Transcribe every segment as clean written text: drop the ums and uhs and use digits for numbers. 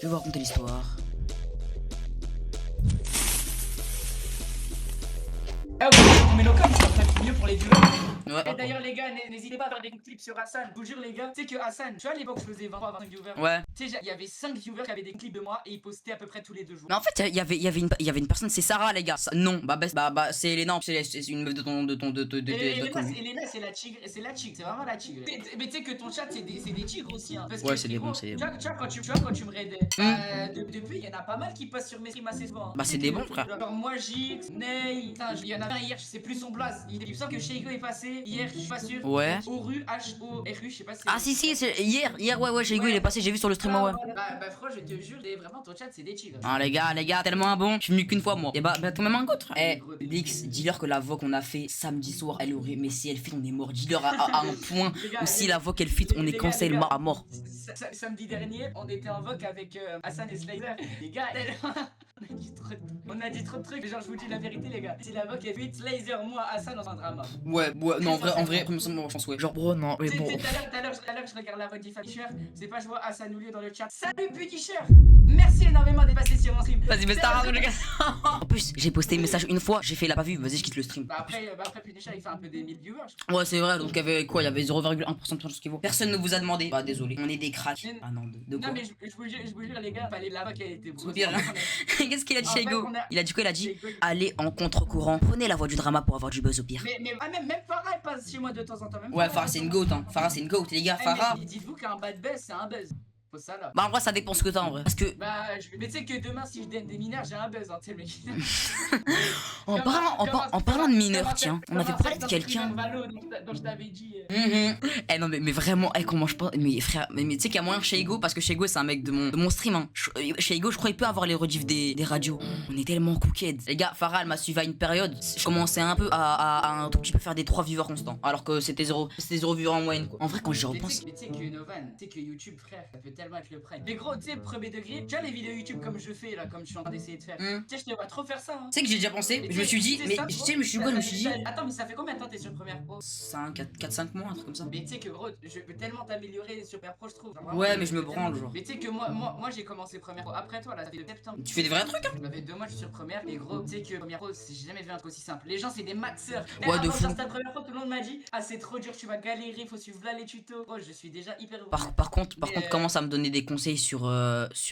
Je vais vous raconter l'histoire. Ah oui, on met nos coms, c'est mieux pour les viewers. Ouais. Et d'ailleurs les gars, n'hésitez pas à faire des clips sur Hassan. Je vous jure les gars, tu sais que Hassan, tu vois à l'époque je faisais 23 25 viewers. Ouais. Tu sais, il y avait 5 viewers qui avaient des clips de moi et ils postaient à peu près tous les 2 jours. Mais en fait, il y avait une personne, c'est Sarah, les gars. Non, c'est Elena, c'est une meuf de ton. Elena, c'est la tigre, c'est vraiment la tigre. Mais tu sais que ton chat, c'est des tigres aussi. Hein, parce Ouais, que, c'est des bons, c'est des bons. Tu vois, quand tu me raidais, depuis, il y en a pas mal qui passent sur mes streams assez souvent. Hein. Bah, c'est des bons, frère. Genre, moi, Jix, Ney, il y en a un hier, je sais plus son blaze. Il me semble que Sheigo est passé hier, je suis pas sûr. Ouais. Oru, H-O-R-U, je sais pas si. Ah, si, c'est hier, ouais, Sheigo, il est passé, j'ai vu sur le stream, ouais. Bah, frère, je te jure, vraiment, ton chat, c'est des tigres. Ah, les gars, tellement bon. Je suis venu qu'une fois, moi. Et bah, toi même un goût, frère. Eh, Blix, dis-leur que la voix qu'on a fait samedi soir, elle aurait. Mais si elle fit, on est mort. Dis-leur à un point où si la voix qu'elle fit, on est cancel à mort. Samedi dernier, on était en voc avec Hassan et Slider. Les gars, on a dit trop de trucs. Genre, je vous dis la vérité, les gars. Si la voc est vite, Slider, moi, Hassan, dans un drama. Ouais, non, en vrai, premièrement, je pense, ouais. Genre, bro, non, mais bon. Tout à l'heure, je regarde la voix du Punisher. C'est pas, je vois Hassan Oulier dans le chat. Salut, Punisher! Merci énormément d'être passé sur mon stream. Vas-y, mais c'est un les gars. En plus, j'ai posté un message une fois, j'ai fait la pas vu, vas-y, je quitte le stream. Bah après Punisher, il fait un peu des 1000 viewers, je crois. Ouais, c'est vrai, donc il y avait quoi? Il y avait 0,1% de chance qu'il vaut. Personne ne vous a demandé. Bah, désolé, on est des cracks. Ah non, de quoi? Non, mais je vous jure, les gars, fallait la voc, elle était brosse. Qu'est-ce qu'il a dit, Sheigo? Il a dit quoi? Il a dit allez en contre-courant. Prenez la voix du drama pour avoir du buzz au pire. Mais même Farah, elle passe chez moi de temps en temps. Même ouais, Farah, c'est une goat, hein. Farah, c'est une goat, les gars. Farah. Dites-vous qu'un bad buzz, c'est un buzz. Faut ça là. Bah en vrai ça dépend ce que t'as en vrai. Parce que. Bah mais tu sais que demain si je donne des mineurs j'ai un buzz hein, tu sais le mec. en parlant de mineurs, tiens, on avait parlé de quelqu'un. Dont je t'avais dit. Eh non mais vraiment, comment je pense. Mais frère, mais tu sais qu'il y a moyen chez Ego parce que chez Ego c'est un mec de mon stream. Hein. Chez Ego je crois qu'il peut avoir les rediffs des radios. On est tellement cooked. Les gars, Farah elle m'a suivi à une période. Je commençais un peu à un tout petit peu faire des 3 viewers constants. Alors que c'était 0 viewers en moyenne quoi. En vrai quand j'y repense. Mais tu sais que Novan, tu sais que YouTube frère, ça peut tellement être le prime. Mais gros, tu sais, premier degré, tu vois les vidéos YouTube comme je fais là, comme je suis en train d'essayer de faire. Tu sais, je te vois trop faire ça. Hein. Tu sais que j'ai déjà pensé, je me suis dit, mais tu sais, je me suis dit. Attends, mais ça fait combien de temps t'es sur Premiere Pro? 4-5 mois, un truc comme ça. Mais tu sais que gros, je peux tellement t'améliorer sur Premiere Pro, je trouve. Genre, ouais, mais je me branle, genre. Mais tu sais que moi j'ai commencé Premiere Pro après toi là, ça fait de septembre. Tu fais des vrais trucs, hein? Ça fait 2 mois que je suis sur Premiere et gros, tu sais que Premiere Pro, j'ai jamais vu un truc aussi simple. Les gens, c'est des maxeurs. Ouais, de fou. Ta première fois, tout le monde m'a dit, ah, c'est trop dur, tu vas galérer, faut suivre là les tutos. Oh, je suis déjà hyper. Par contre, commence à me donner des conseils sur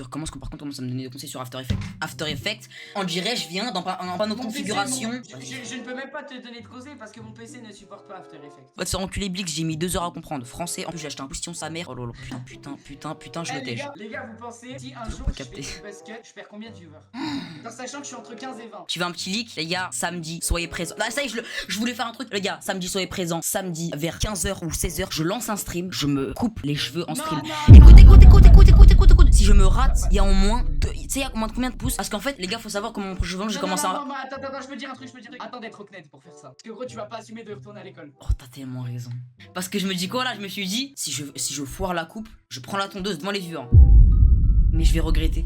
commence à me donner des conseils sur After Effects. After Effects, on dirait je viens dans un panneau de configuration. Je ne peux même pas te donner de conseils parce que mon PC ne supporte pas After Effects. Va te faire enculer Blix, j'ai mis 2 heures à comprendre. Français, en plus j'ai acheté un postillon sa mère. Oh lolo, putain, je me tège. Les gars, vous pensez si un jour je fais une buzz cut, je perds combien de viewers? En sachant que je suis entre 15 et 20. Tu veux un petit leak? Les gars, samedi, soyez présents. Là, ça y est, je voulais faire un truc. Les gars, samedi, soyez présents. Samedi, vers 15h ou 16h, je lance un stream. Je me coupe les cheveux en stream. Écoute. Si je me rate, il y a au moins. Tu sais, il y a combien de pouces? Parce qu'en fait, les gars, faut savoir comment mon cheveux, j'ai commencé à. Non, attends, je peux dire un truc. Attends d'être honnête pour faire ça. Parce que gros, tu vas pas assumer de retourner à l'école. Oh, t'as tellement raison. Parce que je me dis quoi là? Je me suis dit, si je foire la coupe, je prends la tondeuse devant les viewers. Mais je vais regretter.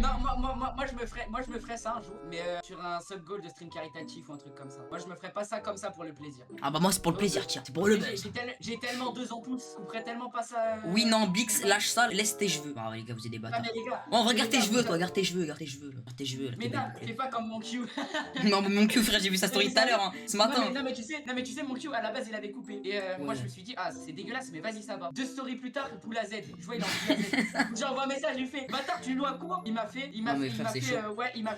Non, moi je me ferais ça un jour, mais sur un sub goal de stream caritatif ou un truc comme ça. Moi je me ferais pas ça comme ça pour le plaisir. Ah bah moi c'est pour le plaisir, tiens, c'est pour le buzz. J'ai tellement 2 en pouce, je couperais tellement pas ça. Oui non, Blix, lâche ça, laisse tes cheveux. Ah les gars, vous êtes des bâtards. Oh, regarde tes cheveux, toi, regarde tes cheveux. Mais non, fais pas comme mon Q. Non, mon Q frère, j'ai vu sa story tout à l'heure, hein, ce matin. Non mais tu sais, mon Q à la base il avait coupé. Et moi je me suis dit, ah c'est dégueulasse, mais vas-y ça va. 2 stories plus tard, Poula Z. Je vois il a envie de Z. J'envoie un message, je lui fais, bâtard, tu loues à quoi? Il m'a fait,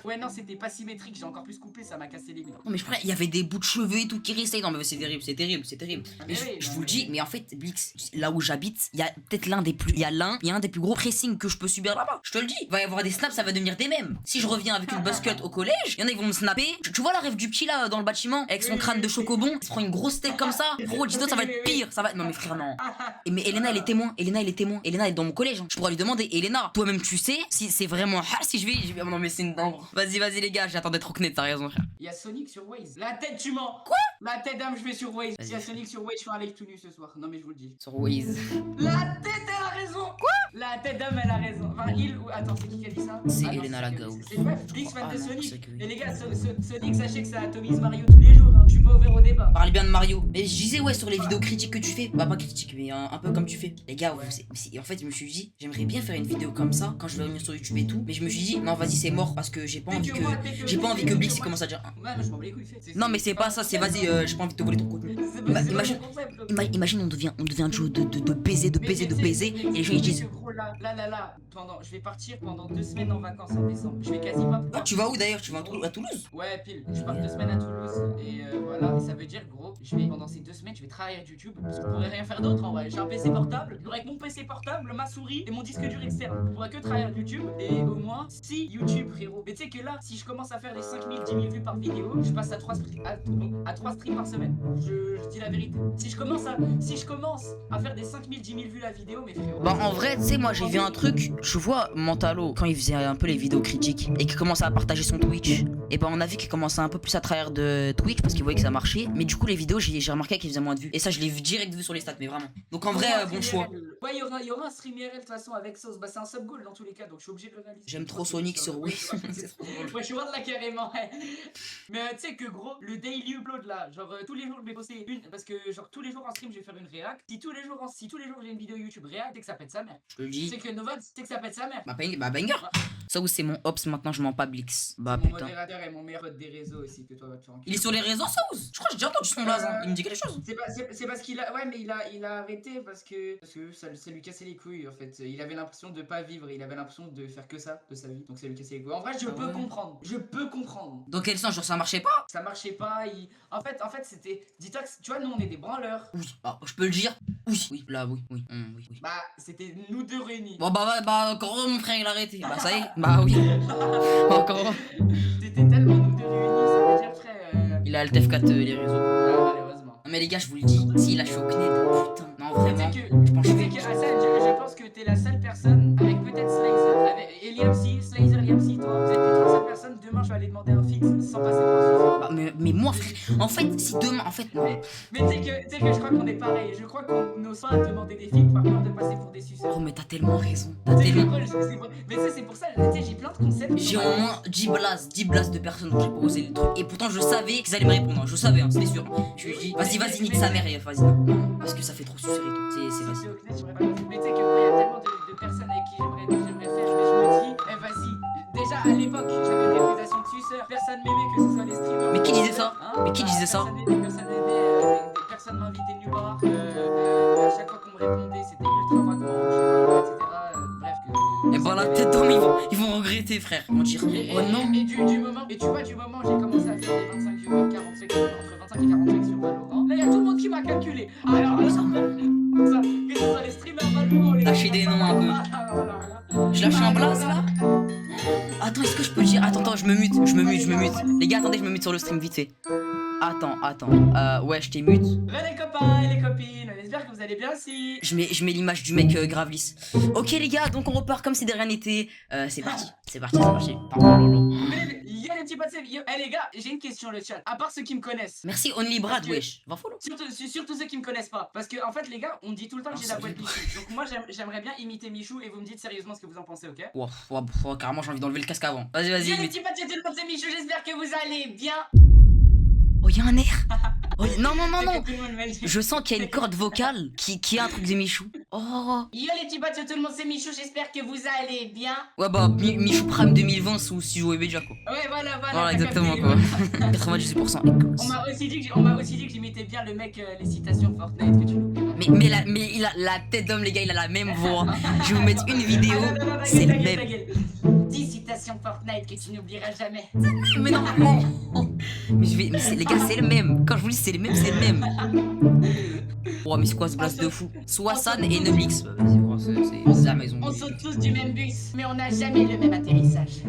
ouais non c'était pas symétrique, j'ai encore plus coupé, ça m'a cassé les couilles. Non mais je crois, il y avait des bouts de cheveux et tout qui restaient. Non mais c'est terrible. Et je vous le dis, mais en fait, Blix, là où j'habite, il y a peut-être un des plus gros pressings que je peux subir là-bas. Je te le dis, il va y avoir des snaps, ça va devenir des mèmes. Si je reviens avec une buzz cut au collège, il y en a ils vont me snapper. Tu vois la rêve du petit là dans le bâtiment avec son crâne de chocobon, il se prend une grosse steak comme ça. Gros, dis-toi ça va être pire, ça va. Non mais frère non. Et mais Elena elle est témoin, Elena est dans mon collège. Hein. Je pourrais lui demander, Elena, toi-même tu sais si c'est vraiment si je vais non mais c'est une dingue. Vas-y les gars, j'attends d'être honnête, t'as raison frère. Il y a Sonic sur Waze. La tête tu mens. Quoi? La tête d'âme je vais sur Waze. S'il y a Sonic sur Waze, je suis un live tout nu ce soir. Non mais je vous le dis. Sur Waze. La tête elle a raison. Quoi? La tête d'homme, elle a raison. Enfin, il ou. Attends, c'est qui a dit ça? C'est Ah non, Elena Lagaou. C'est une meuf. Dix fan Ah de non, Sonic. c'est que oui. Et les gars, Sonic, sachez que ça atomise Mario tous les jours. Hein. Je suis pas ouvert au débat. Parle bien de Mario. Mais je disais, ouais, sur les vidéos critiques que tu fais. Bah, pas critiques, mais un peu comme tu fais. Les gars, Ouais. en fait, je me suis dit, j'aimerais bien faire une vidéo comme ça quand je vais revenir sur YouTube et tout. Mais je me suis dit, non, vas-y, c'est mort parce que j'ai pas envie que. J'ai pas envie que Blix il commence à dire. Ouais, mais je m'en bats les couilles. Non, mais c'est pas ça, c'est vas-y, j'ai pas envie de te voler ton contenu. Imagine, imagine, on devient un duo de baiser, et les gens ils disent. Gros, là, je vais partir pendant 2 semaines en vacances en décembre. Je vais quasi pas. Ah, tu vas où d'ailleurs? Tu vas à Toulouse? Ouais, pile. Je pars 2 semaines à Toulouse. Et voilà. Et ça veut dire, gros, pendant ces 2 semaines, je vais travailler à YouTube. Parce que je pourrais rien faire d'autre en vrai. J'ai un PC portable. Avec mon PC portable, ma souris et mon disque dur externe. Je pourrais que travailler à YouTube. Et au moins, si YouTube, frérot. Mais tu sais que là, si je commence à faire des 5000, 10 000 vues par vidéo, je passe à 3 streams par semaine. Je dis la vérité. Si je commence à faire des 5000, 10 000 vues la vidéo, mes frérot. Bah en vrai, tu sais, moi j'ai vu un truc, je vois Mentalo quand il faisait un peu les vidéos critiques et qu'il commençait à partager son Twitch. Et bah on a vu qu'il commençait un peu plus à travailler de Twitch parce qu'il voyait que ça marchait. Mais du coup les vidéos, j'ai remarqué qu'il faisait moins de vues. Et ça je l'ai vu direct vu sur les stats, mais vraiment. Donc en vrai, bon choix. Ouais, il y aura un stream IRL de toute façon avec Sauce. Bah c'est un sub goal dans tous les cas, donc je suis obligé de le réaliser. J'aime trop Sonic sur Wii. Ouais, je suis de là carrément. Ouais. Mais tu sais que gros, le daily upload là, genre tous les jours je vais poster une, parce que genre tous les jours en stream je vais faire une réact. Si tous les jours j'ai une vidéo YouTube réact, c'est que ça pète sa mère. Je te le dis. C'est que Novod, c'est que ça pète sa mère. Bah banger. Ça où c'est mon ops maintenant, je mens pas Blix. Bah Mon putain. modérateur et mon meilleur pote des réseaux aussi que toi va te faire enculer. Il est sur les réseaux ça où? Je crois que j'ai déjà entendu son blaze, hein. Il me dit quelque chose. C'est parce qu'il a. Ouais, mais il a arrêté parce que ça lui cassait les couilles en fait. Il avait l'impression de pas vivre, il avait l'impression de faire que ça de sa vie. Donc ça lui cassait les couilles. En vrai, je peux comprendre. Je peux comprendre. Dans quel sens? Genre ça marchait pas? Ça marchait pas. En fait, c'était. Dis-toi que tu vois, nous on est des branleurs. Oui. Ah, je peux le dire? Oui. Oui, là, oui. Oui. Oui. Bah, c'était nous deux réunis. Bon bah encore mon frère il a arrêté. Bah ça y est. Bah oui. Encore. C'était tellement nous deux réunis, ça veut dire frère. Il a le TF4 les réseaux. Ah, malheureusement. Non mais les gars, je vous le dis, s'il a choqué, putain, non vraiment. Tu sais je pense que Hassan, je pense que t'es la seule personne, avec peut-être Slazer, avec Liamsi, Slazer, Liamsi, toi, vous êtes les 3 seules personnes. Demain, je vais aller demander un fixe sans passer par un bah, mais moi, frère, en fait, si demain, en fait, non. Mais tu sais que je crois qu'on est pareil. Je crois qu'on n'ose pas demander des fixes par peur de passer pour des suceurs. Oh, mais t'as tellement raison. Mais c'est pour ça, tu sais, j'ai plein de concepts. J'ai au moins 10 blasts de personnes dont j'ai pas osé le truc. Et pourtant, je savais qu'ils allaient me répondre. Je savais, hein, c'était sûr. Je lui ai dit, vas-y, nique sa mère, et vas-y, non. Parce que ça fait trop sucer et tout. C'est facile. Mais tu sais que moi, il y a tellement de personnes avec qui j'aimerais faire. Mais je me dis, vas-y. Déjà à l'époque, j'avais une réputation de suceur. Personne m'aimait, que ce soit les streamers. Mais qui disait ça? Mais qui disait ça? Personne m'invitait nulle part. À chaque fois qu'on me répondait, c'était ultra vaguement, etc. Bref. Et bah la tête d'homme, ils vont regretter, frère. Ils vont dire, oh non. Et du moment où j'ai commencé à faire des 25 viewers, 45 entre 25 et 45 sur Valorant, là, il y a tout le monde qui m'a calculé. Alors là, que ce soit les streamers Valorant, les. Lâchez des noms un peu. Je lâche un blaze là? Attends, est-ce que je peux dire? Attends, je me mute. Les gars, attendez, je me mute sur le stream vite fait. Attends. Ouais, je t'ai mute. Les copains et les copines, j'espère que vous allez bien aussi. Je mets l'image du mec grave lisse. Ok les gars, donc on repart comme si de rien n'était. C'est parti. Pardon, Lolo. Mais il y a les petits potes. Eh les gars, j'ai une question le chat. À part ceux qui me connaissent. Merci Only Brad, wesh. Va follow. Surtout ceux qui me connaissent pas. Parce que en fait les gars, on me dit tout le temps que j'ai la voix de Michou. Donc moi j'aimerais bien imiter Michou et vous me dites sérieusement ce que vous en pensez, ok? Ouah, carrément j'ai envie d'enlever le casque avant. Vas-y. Les petits potes, tout le monde, c'est Michou, j'espère que vous allez bien. Oh, y'a un air. Oh, non. Je sens qu'il y a une corde vocale qui a un truc de Michou. Oh. Yo les petits potes, tout le monde, c'est Michou, j'espère que vous allez bien. Ouais bah Michou Prime 2020 sous si jouait déjà quoi. Ouais voilà. Voilà exactement quoi. 98%. On m'a aussi dit que j'imitais bien le mec les citations Fortnite que tu n'oublies pas. Mais il a la tête d'homme les gars, il a la même voix. Je vais vous mettre une vidéo, c'est le même. 10 citations Fortnite que tu n'oublieras jamais. Mais non. Mais les gars, c'est le même. Quand je vous dis c'est le même. Oh mais c'est quoi ce blast de fou? Soit San et Neblix. C'est la maison. On saute tous du même bus, mais on n'a jamais le même atterrissage.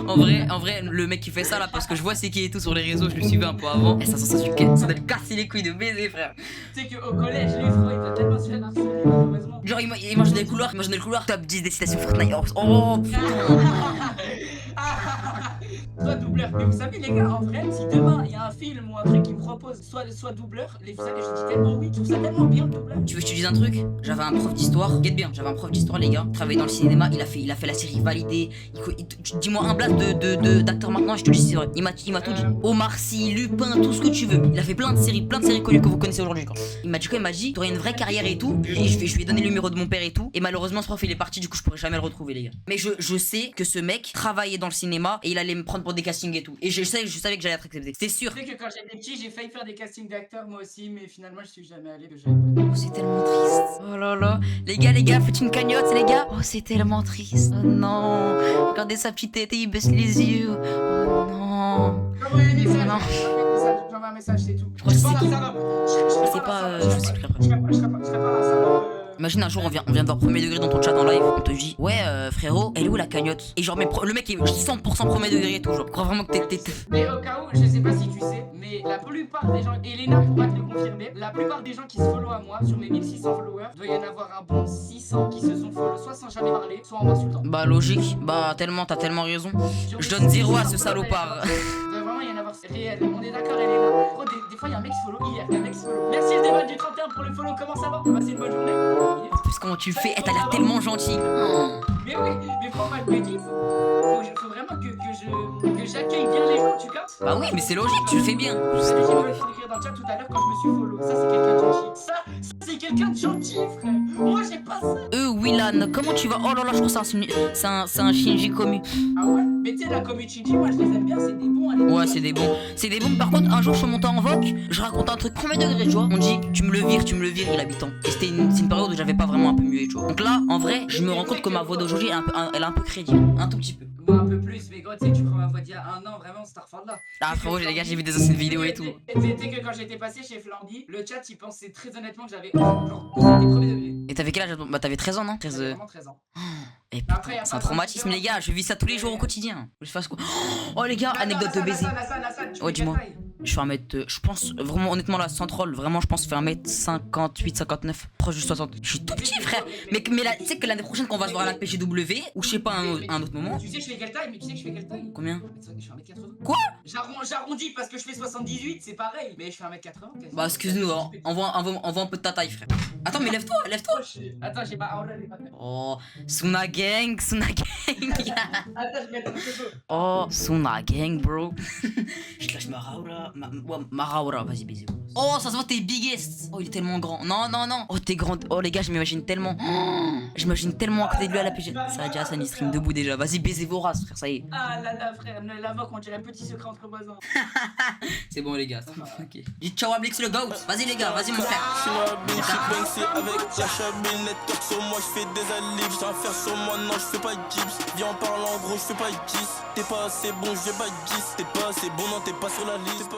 En vrai, le mec qui fait ça là, parce que je vois c'est qui et tout sur les réseaux, je le suivais un peu avant. Et ça doit le casser les couilles de baiser, frère. Tu sais qu'au collège, lui, Fro, il t'a tellement se fait harceler, malheureusement. Genre, il mange dans le couloir, top 10 des citations Fortnite. Oh putain. soit doubleur. Mais vous savez, les gars, en vrai, si demain il y a un film ou un truc qui me propose soit doubleur, les vous savez, je dis tellement oui, je trouve ça tellement bien le doublage. Tu veux que je te dise un truc? J'avais un prof d'histoire, guette bien, j'avais un prof d'histoire, les gars, travaillait dans le cinéma, il a fait la série validée. Dis-moi un blast d'acteur maintenant, je te dis si c'est vrai. Il m'a tout dit. Omar Sy, Lupin, tout ce que tu veux. Il a fait plein de séries connues que vous connaissez aujourd'hui. Il m'a dit, t'aurais une vraie carrière et tout. Et je lui ai donné le numéro de mon père et tout. Et malheureusement, ce prof il est parti, du coup, je pourrais jamais le retrouver, les gars. Mais je sais que ce mec travaillait dans le cinéma et il allait me prendre pour des castings et tout. Et je savais que j'allais être accepté. C'était sûr. Tu sais que quand j'étais petit, j'ai failli faire des castings d'acteurs moi aussi, mais finalement, je suis jamais allé. Que j'avais pas Oh, c'est tellement triste. Oh là là. Les gars, faites une cagnotte, les gars. Oh, c'est tellement triste. Oh non. Regardez sa petite tête et il baisse les yeux. Oh non. J'envoie un message. Non. J'envoie un message, c'est tout. Je crois que c'est qui? Je C'est pas. Je sais plus après. serai pas là, ça va. Imagine un jour on vient de voir premier degré dans ton chat en live, on te dit ouais frérot, elle est où la cagnotte? Et genre mais le mec est 100% premier degré et tout, genre je crois vraiment que t'es. Mais au cas où, je sais pas si tu sais, mais la plupart des gens, Elena pourra te le confirmer, la plupart des gens qui se follow à moi, sur mes 1600 followers, doit y en avoir un bon 600 qui se sont follow, soit sans jamais parler, soit en m'insultant. Bah logique, bah t'as tellement raison. Je donne 0 à ce salopard. Il doit vraiment y en avoir réel, on est d'accord Elena. Gros, des fois il y a un mec qui se follow hier, il y a un mec qui se follow. Merci le débat du 31 pour le follow, comment ça va? Passez une bonne journée. Parce comment tu le fais, t'as l'air tellement gentil. Mais oui, mais franchement, je me dis, faut vraiment que j'accueille bien les gens, tu captes? Bah oui, mais c'est logique, tu le fais bien. J'ai fait écrire dans le chat tout à l'heure quand je me suis follow. Ça, c'est quelqu'un de gentil. Ça c'est quelqu'un de gentil, frère. Moi, j'ai pas ça. Willan, comment tu vas? Oh là là, je crois que c'est un Shinji commu. Ah ouais? Mais tu sais, la commu Shinji, moi, je les aime bien, c'est des bons. Ouais, c'est des bons. C'est des bons. Par contre, un jour, je suis monté en vogue, je raconte un truc premier degré, tu vois. On dit, tu me le vires, il habite en. Et c'est une période où j'avais pas vraiment un peu muet, tu vois. Donc là, en vrai, je me rends compte que ma voix d'aujourd'hui, elle a un peu crédible. Un tout petit peu. Moi, un peu plus, mais gros, tu sais, tu prends ma voix d'il y a un an, vraiment, Starford là. Ah, frérot, les gars, j'ai vu des anciennes vidéos et tout. Tu sais que quand j'étais passé chez Flamby, le chat, il pensait très honnêtement que j'avais. Genre, ils étaient premier degré. Et t'avais quel âge? Bah, t'avais 13 ans, non? J'avais vraiment 13 ans. Et Après, putain, c'est un traumatisme, les gars. Je vis ça tous les jours au quotidien. Je fasse quoi? Oh, les gars, anecdote de baiser. Ouais, dis-moi. Je fais 1m. Je pense, vraiment, honnêtement, là, sans troll, vraiment, je pense faire 1m58, 59, proche du 60. Je suis tout petit, frère. Mais là, tu sais que l'année prochaine, quand on va se voir à la PGW, ou je sais pas, un autre moment. Tu sais, je fais quelle taille? Mais tu sais que je fais quelle taille? Combien? Je fais 1m80. Quoi? J'arrondis parce que je fais 78, c'est pareil. Mais je fais 1m80. Bah, excuse-nous, envoie un peu de ta taille, frère. Attends, mais lève-toi. Attends, j'ai pas. Oh, Suna Gang. Attends, je vais être Oh, Suna Gang, bro. Je lâche Maraura, vas-y, bisous. Oh, ça se voit, t'es biggest. Oh, il est tellement grand. Non. Oh, t'es grand. Oh, les gars, je m'imagine tellement. J'imagine tellement à côté de lui à la PG. Ça a déjà, ça stream debout déjà. Vas-y, baisez vos races, frère, ça y est. Ah là, frère, la moque, on dirait un petit secret entre voisins. C'est bon, les gars. Ok. Dis ciao à Blix le goat. Vas-y, les gars, vas-y, mon frère. Avec la chabine, network sur moi, je fais des alibs. J'ai un faire sur moi, non, je fais pas gips. Viens en parlant, gros, je fais pas 10. T'es pas assez bon, je vais pas 10. T'es pas assez bon, non, t'es pas sur la liste.